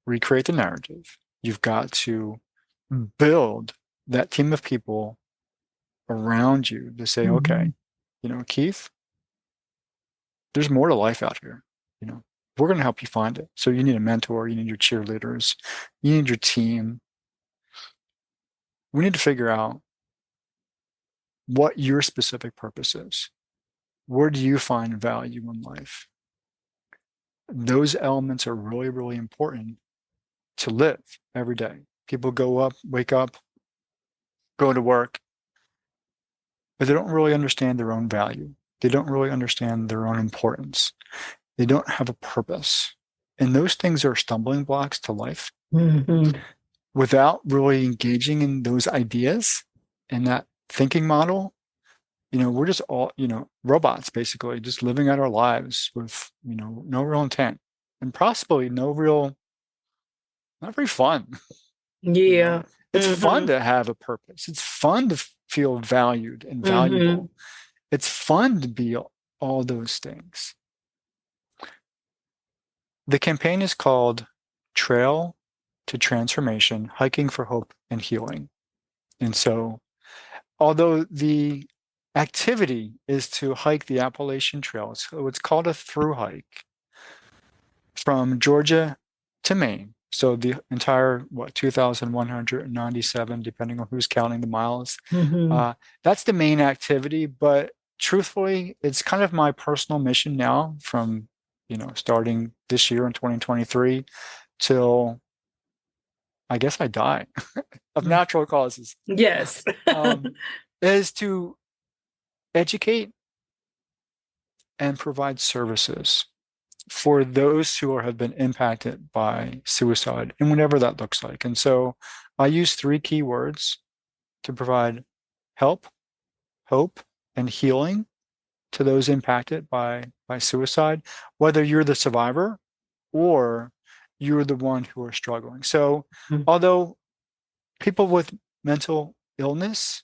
recreate the narrative. You've got to build that team of people around you to say, Mm-hmm. okay, Keith, there's more to life out here. You know, we're going to help you find it. So you need a mentor, you need your cheerleaders, you need your team. We need to figure out what your specific purpose is. Where do you find value in life? Those elements are really, really important to live every day. People go up, wake up, go to work, but they don't really understand their own value. They don't really understand their own importance. They don't have a purpose. And those things are stumbling blocks to life. Mm-hmm. Without really engaging in those ideas and that thinking model, we're just all, robots basically, just living out our lives with, no real intent and possibly no real, not very fun. You know, Yeah. it's fun Mm-hmm. to have a purpose. It's fun to feel valued and Mm-hmm. valuable. It's fun to be all those things. The campaign is called Trail to Transformation, Hiking for Hope and Healing. And so, although the activity is to hike the Appalachian Trail, so it's called a through hike from Georgia to Maine. So the entire, 2,197, depending on who's counting the miles. Mm-hmm. That's the main activity, but truthfully, it's kind of my personal mission now from, starting this year in 2023 till I guess I die of natural causes, Yes. um, is to educate and provide services for those who have been impacted by suicide and whatever that looks like. And so I use three key words to provide help, hope, and healing to those impacted by suicide, whether you're the survivor or you're the one who are struggling. So although people with mental illness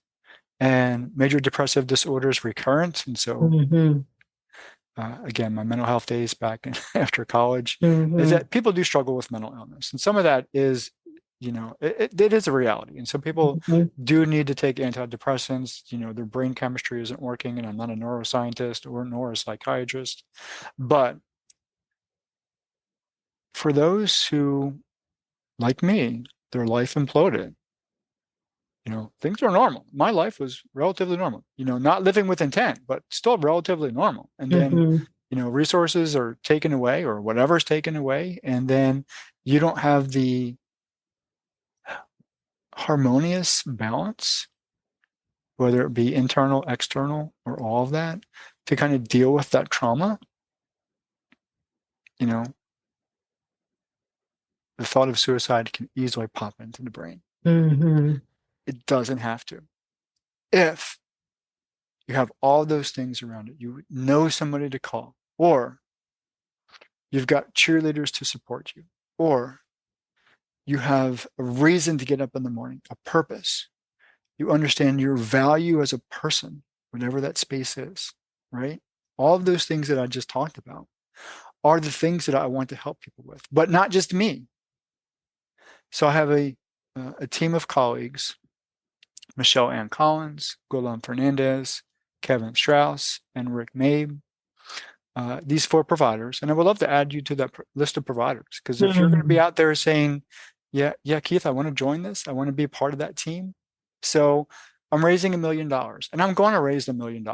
and major depressive disorders recurrent, and so Mm-hmm. again, my mental health days back after college, is Mm-hmm. that people do struggle with mental illness. And some of that is, it is a reality. And some people Mm-hmm. do need to take antidepressants. Their brain chemistry isn't working, and I'm not a neuroscientist nor a psychiatrist. But for those who, like me, their life imploded, things were normal. My life was relatively normal, not living with intent, but still relatively normal. And then, Hmm. resources are taken away or whatever's taken away. And then you don't have the harmonious balance, whether it be internal, external, or all of that, to kind of deal with that trauma. You know, the thought of suicide can easily pop into the brain. Hmm. It doesn't have to. If you have all those things around it, you know somebody to call, or you've got cheerleaders to support you, or you have a reason to get up in the morning, a purpose. You understand your value as a person, whatever that space is, right? All of those things that I just talked about are the things that I want to help people with, but not just me. So I have a team of colleagues, Michelle Ann Collins, Golan Fernandez, Kevin Strauss, and Rick Mabe. These 4 providers, and I would love to add you to that list of providers, because if you're going to be out there saying, yeah, Keith, I want to join this, I want to be a part of that team. So I'm raising $1 million, and I'm going to raise $1 million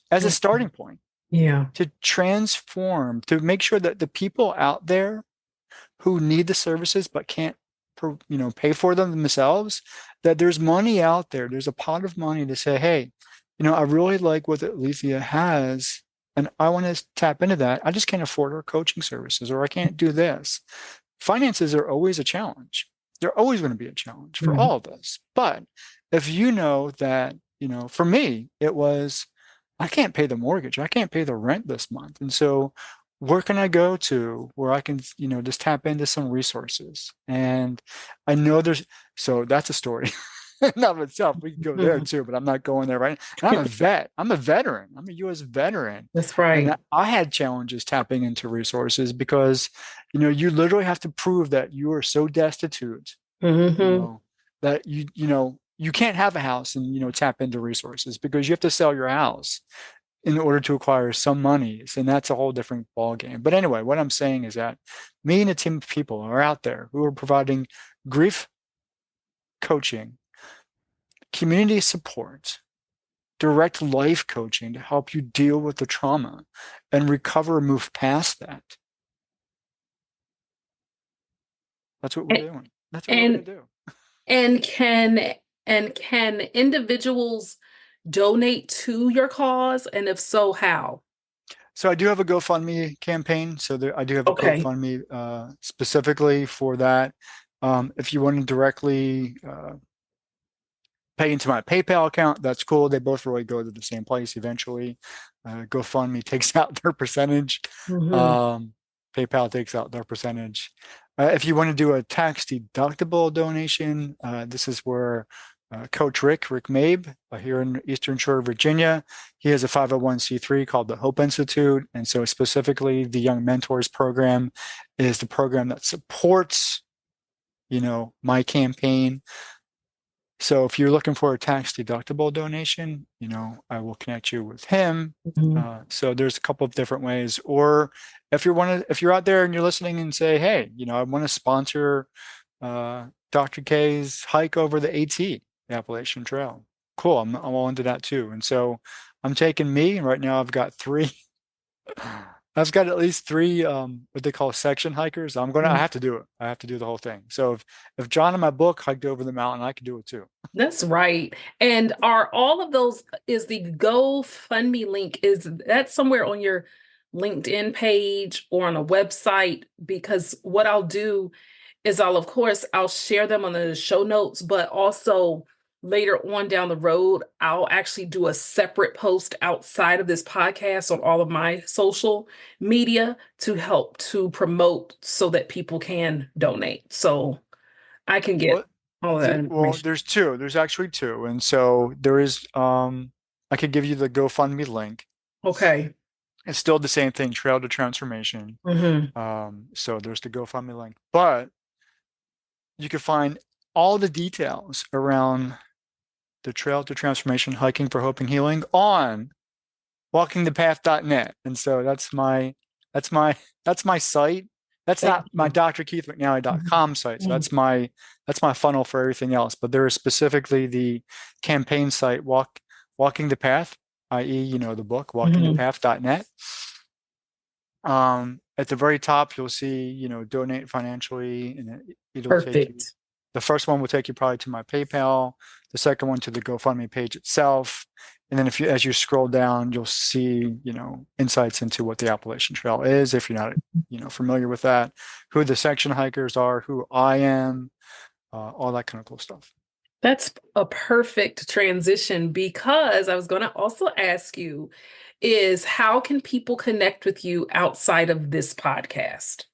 as a starting point Yeah. to transform, to make sure that the people out there who need the services but can't pay for them themselves, that there's money out there, there's a pot of money to say, hey, I really like what Alethea has, and I want to tap into that. I just can't afford our coaching services, or I can't do this. Finances are always a challenge. They're always going to be a challenge for Mhm. all of us. But if you know that, for me, it was, I can't pay the mortgage, I can't pay the rent this month. And so where can I go to where I can, just tap into some resources? And I know so that's a story in of itself. We can go there Mhm. too, but I'm not going there right now. And I'm a vet. I'm a veteran. I'm a U.S. veteran. That's And right. I had challenges tapping into resources because, you literally have to prove that you are so destitute, Hmm. that you can't have a house and, tap into resources, because you have to sell your house in order to acquire some monies, and that's a whole different ball game. But anyway, what I'm saying is that me and a team of people are out there who are providing grief coaching, community support, direct life coaching to help you deal with the trauma and recover and move past that. That's what we're And doing. That's what we're going and to do. and can individuals donate to your cause? And if so, how? So I do have a GoFundMe campaign. So I do have a Okay. GoFundMe specifically for that. If you want to directly pay into my PayPal account, that's cool. They both really go to the same place eventually. GoFundMe takes out their percentage. Hmm. Um, PayPal takes out their percentage. If you want to do a tax deductible donation, this is where Coach Rick Mabe, here in Eastern Shore, Virginia, he has a 501c3 called the Hope Institute. And so specifically the Young Mentors program is the program that supports, my campaign. So if you're looking for a tax deductible donation, I will connect you with him. Hmm. So there's a couple of different ways. Or if you're out there and you're listening and say, hey, I want to sponsor Dr. K's hike over the AT, the Appalachian Trail. Cool. I'm all into that too. And so I'm taking me, and right now I've got 3. I've got at least 3 what they call section hikers. I have to do it. I have to do the whole thing. So if John in my book hiked over the mountain, I can do it too. That's right. And are all of those, is the GoFundMe link, is that somewhere on your LinkedIn page or on a website? Because what I'll do is of course, I'll share them on the show notes, but also later on down the road, I'll actually do a separate post outside of this podcast on all of my social media to help to promote so that people can donate. So I can get Well, all of that well, information. there's 2. There's actually 2. And so there is I could give you the GoFundMe link. Okay. It's still the same thing, Trail to Transformation. Hmm. So there's the GoFundMe link. But you can find all the details around the Trail to Transformation, Hiking for Hope and Healing on walkingthepath.net. And so that's my that's my site. That's Thank not my you. drkeithmcnally.com site. So Mhm. that's my funnel for everything else. But there is specifically the campaign site, Walking the Path, i.e., the book, Mhm. walkingthepath.net. At the very top, you'll see, donate financially, and it'll take you. Perfect. The first one will take you probably to my PayPal. The second one to the GoFundMe page itself. And then as you scroll down, you'll see, insights into what the Appalachian Trail is, if you're not, familiar with that, who the section hikers are, who I am, all that kind of cool stuff. That's a perfect transition because I was going to also ask you is how can people connect with you outside of this podcast?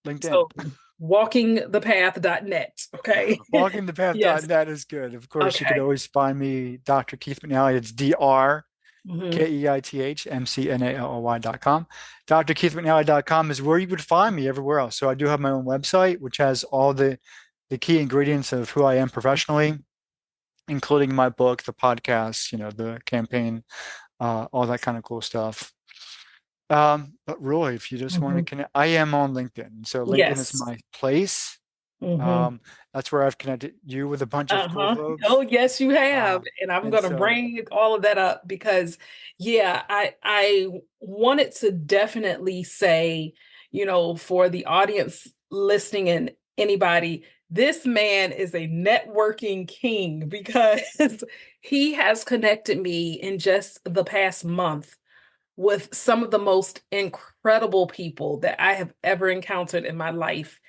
LinkedIn. So walkingthepath.net. Okay. Yes. Walkingthepath.net is good. Of course, you could Okay. always find me, Dr. Keith McNally. It's Dr. Mhm. KeithMcNally.com. DrKeithMcNally.com is where you would find me everywhere else. So I do have my own website, which has all the key ingredients of who I am professionally, including my book, the podcast, the campaign, all that kind of cool stuff. But Roy, if you just want to Mhm. connect, I am on LinkedIn. So LinkedIn is Yes. my place. Mhm. That's where I've connected you with a bunch of cool Uh-huh. Oh, folks. yes, you have. And I'm And going to so bring all of that up because, yeah, I wanted to definitely say, for the audience listening and anybody, this man is a networking king because he has connected me in just the past month with some of the most incredible people that I have ever encountered in my life.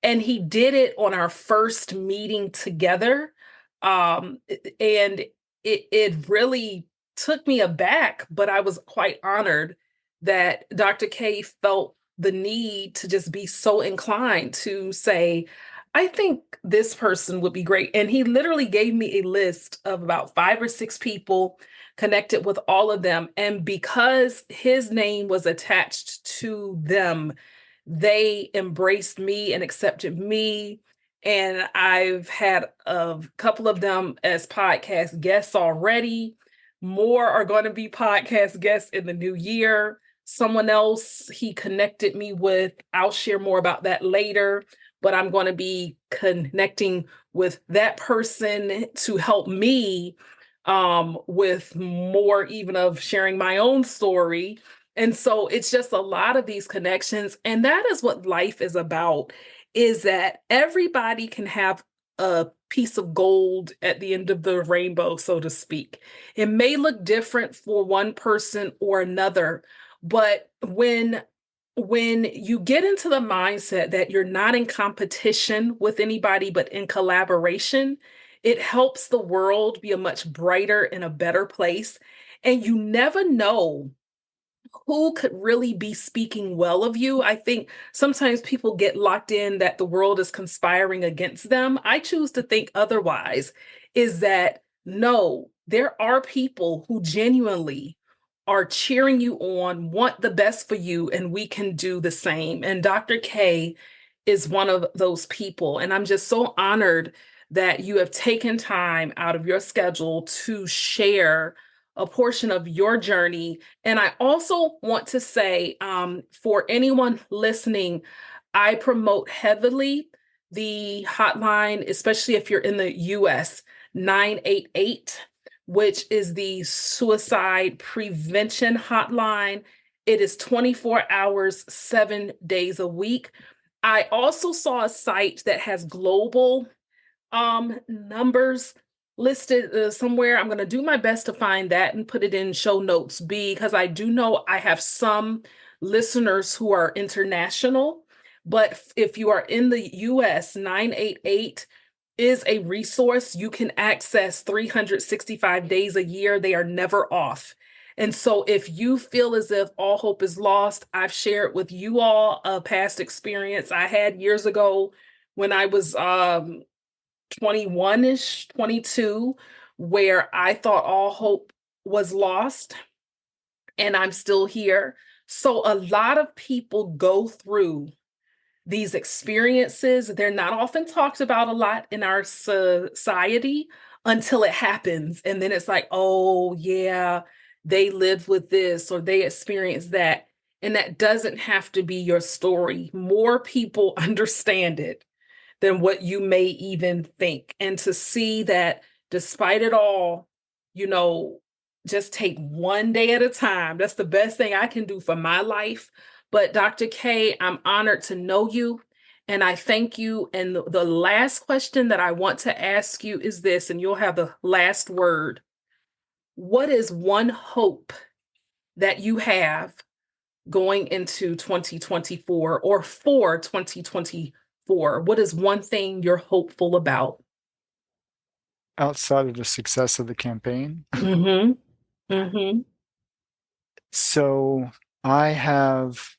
And he did it on our first meeting together. And it really took me aback, but I was quite honored that Dr. K felt the need to just be so inclined to say, I think this person would be great. And he literally gave me a list of about 5 or 6 people, connected with all of them. And because his name was attached to them, they embraced me and accepted me. And I've had a couple of them as podcast guests already. More are going to be podcast guests in the new year. Someone else he connected me with, I'll share more about that later, but I'm going to be connecting with that person to help me with more even of sharing my own story. And so it's just a lot of these connections. And that is what life is about, is that everybody can have a piece of gold at the end of the rainbow, so to speak. It may look different for one person or another, but when you get into the mindset that you're not in competition with anybody, but in collaboration, it helps the world be a much brighter and a better place. And you never know who could really be speaking well of you. I think sometimes people get locked in that the world is conspiring against them. I choose to think otherwise, is that no, there are people who genuinely are cheering you on, want the best for you, and we can do the same. And Dr. K is one of those people. And I'm just so honored that you have taken time out of your schedule to share a portion of your journey. And I also want to say, for anyone listening, I promote heavily the hotline, especially if you're in the US, 988, which is the suicide prevention hotline. It is 24 hours, 7 days a week. I also saw a site that has global numbers listed somewhere. I'm going to do my best to find that and put it in show notes because I do know I have some listeners who are international. But if you are in the US, 988 is a resource you can access 365 days a year. They are never off. And so if you feel as if all hope is lost, I've shared with you all a past experience I had years ago when I was 21-ish, 22, where I thought all hope was lost and I'm still here. So a lot of people go through these experiences. They're not often talked about a lot in our society until it happens. And then it's like, oh, yeah, they lived with this or they experienced that. And that doesn't have to be your story. More people understand it than what you may even think. And to see that despite it all, you know, just take one day at a time. That's the best thing I can do for my life. But Dr. K, I'm honored to know you. And I thank you. And the last question that I want to ask you is this, and you'll have the last word. What is one hope that you have going into 2024 or for 2024? What is one thing you're hopeful about? Outside of the success of the campaign. Mm-hmm. Mm-hmm. So I have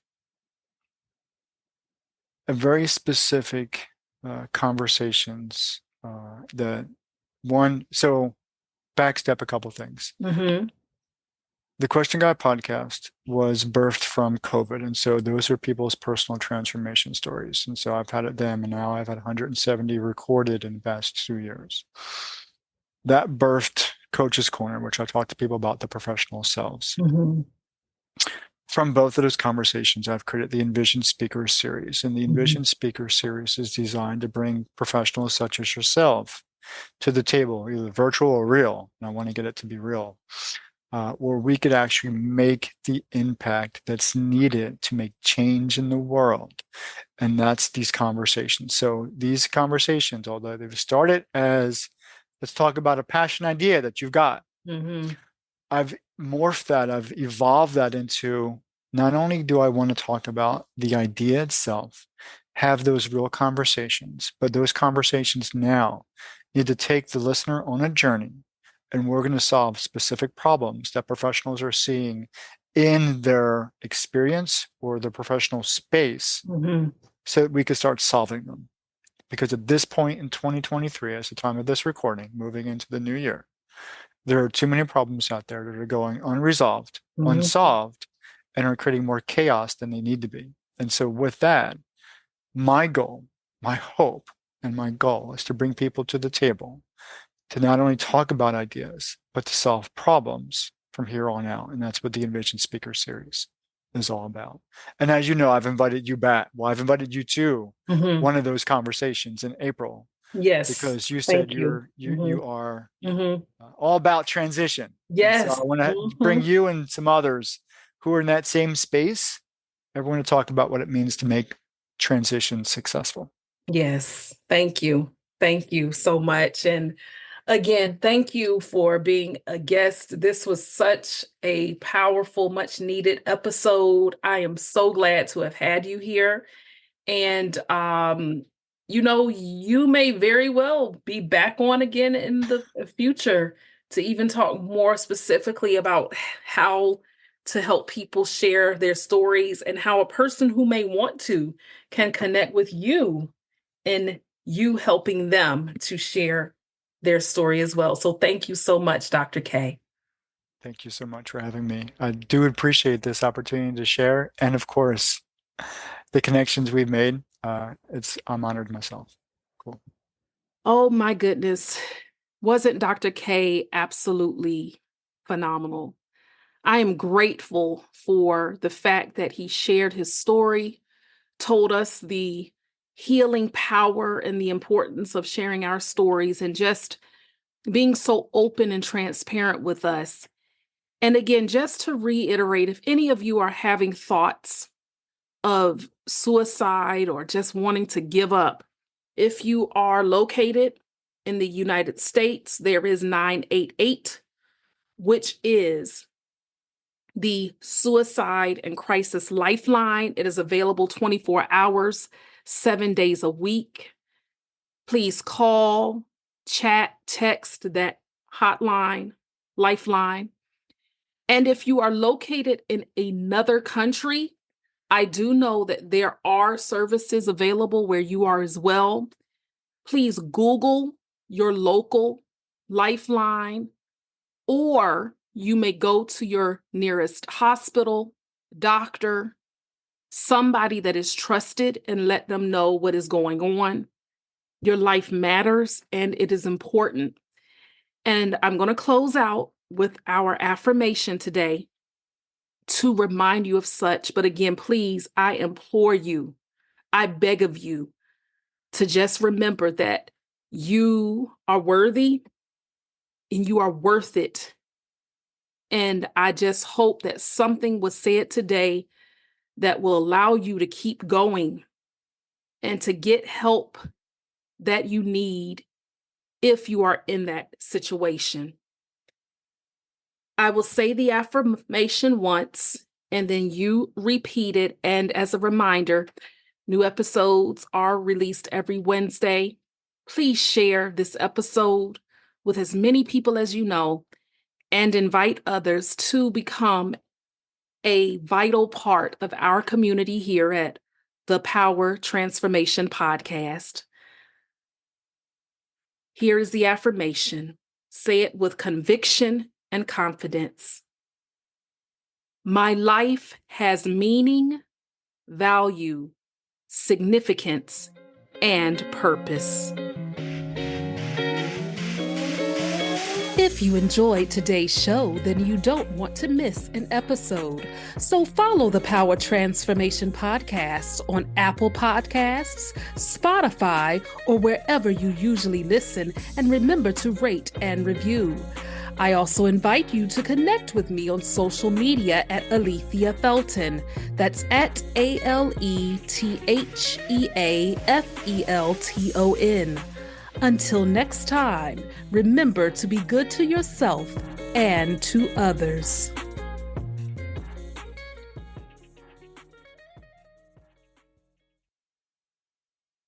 a very specific conversations that one, so backstep a couple things. Mm-hmm. The Question Guy podcast was birthed from COVID. And so those are people's personal transformation stories. And so I've had them, and now I've had 170 recorded in the past 2 years. That birthed Coach's Corner, which I talk to people about the professional selves. Mm-hmm. From both of those conversations, I've created the Envision Speaker Series. And the Mm-hmm. Envision Speaker Series is designed to bring professionals such as yourself to the table, either virtual or real. And I want to get it to be real. Where we could actually make the impact that's needed to make change in the world. And that's these conversations. So these conversations, although they've started as, let's talk about a passion idea that you've got, Mm-hmm. I've morphed that, I've evolved that into, not only do I want to talk about the idea itself, have those real conversations, but those conversations now need to take the listener on a journey. And we're going to solve specific problems that professionals are seeing in their experience or their professional space, Mm-hmm. so that we could start solving them. Because at this point in 2023, as the time of this recording, moving into the new year, there are too many problems out there that are going unresolved, Mm-hmm. unsolved, and are creating more chaos than they need to be. And so with that, my goal, my hope, and my goal is to bring people to the table to not only talk about ideas, but to solve problems from here on out. And that's what the Envision Speaker Series is all about. And as you know, I've invited you back. Well, I've invited you to Mm-hmm. one of those conversations in April, Yes. because you said Thank you. you are Mm-hmm. all about transition. And so Yes. I want to bring you and some others who are in that same space. Everyone to talk about what it means to make transition successful. Yes. Thank you. Thank you so much. And again, thank you for being a guest. This was such a powerful, much needed episode. I am so glad to have had you here. And, you may very well be back on again in the future to even talk more specifically about how to help people share their stories and how a person who may want to can connect with you and you helping them to share their story as well. So thank you so much, Dr. K. Thank you so much for having me. I do appreciate this opportunity to share. And of course, the connections we've made. I'm honored myself. Cool. Oh my goodness. Wasn't Dr. K absolutely phenomenal? I am grateful for the fact that he shared his story, told us the healing power and the importance of sharing our stories, and just being so open and transparent with us. And again, just to reiterate, if any of you are having thoughts of suicide or just wanting to give up, if you are located in the United States, there is 988, which is the Suicide and Crisis Lifeline. It is available 24 hours, 7 days a week. Please call, chat, text that hotline, lifeline. And if you are located in another country, I do know that there are services available where you are as well. Please Google your local lifeline, or you may go to your nearest hospital, doctor, somebody that is trusted, and let them know what is going on. Your life matters and it is important. And I'm going to close out with our affirmation today. to remind you of such. But again, please, I implore you, I beg of you to just remember that you are worthy and you are worth it. And I just hope that something was said today that will allow you to keep going and to get help that you need if you are in that situation. I will say the affirmation once and then you repeat it. And as a reminder, new episodes are released every Wednesday. Please share this episode with as many people as you know and invite others to become a vital part of our community here at the Power Transformation Podcast. Here is the affirmation. Say it with conviction and confidence. My life has meaning, value, significance, and purpose. If you enjoyed today's show, then you don't want to miss an episode. So follow the Power Transformation Podcast on Apple Podcasts, Spotify, or wherever you usually listen, and remember to rate and review. I also invite you to connect with me on social media at Alethea Felton. That's at ALETHEAFELTON. Until next time, remember to be good to yourself and to others.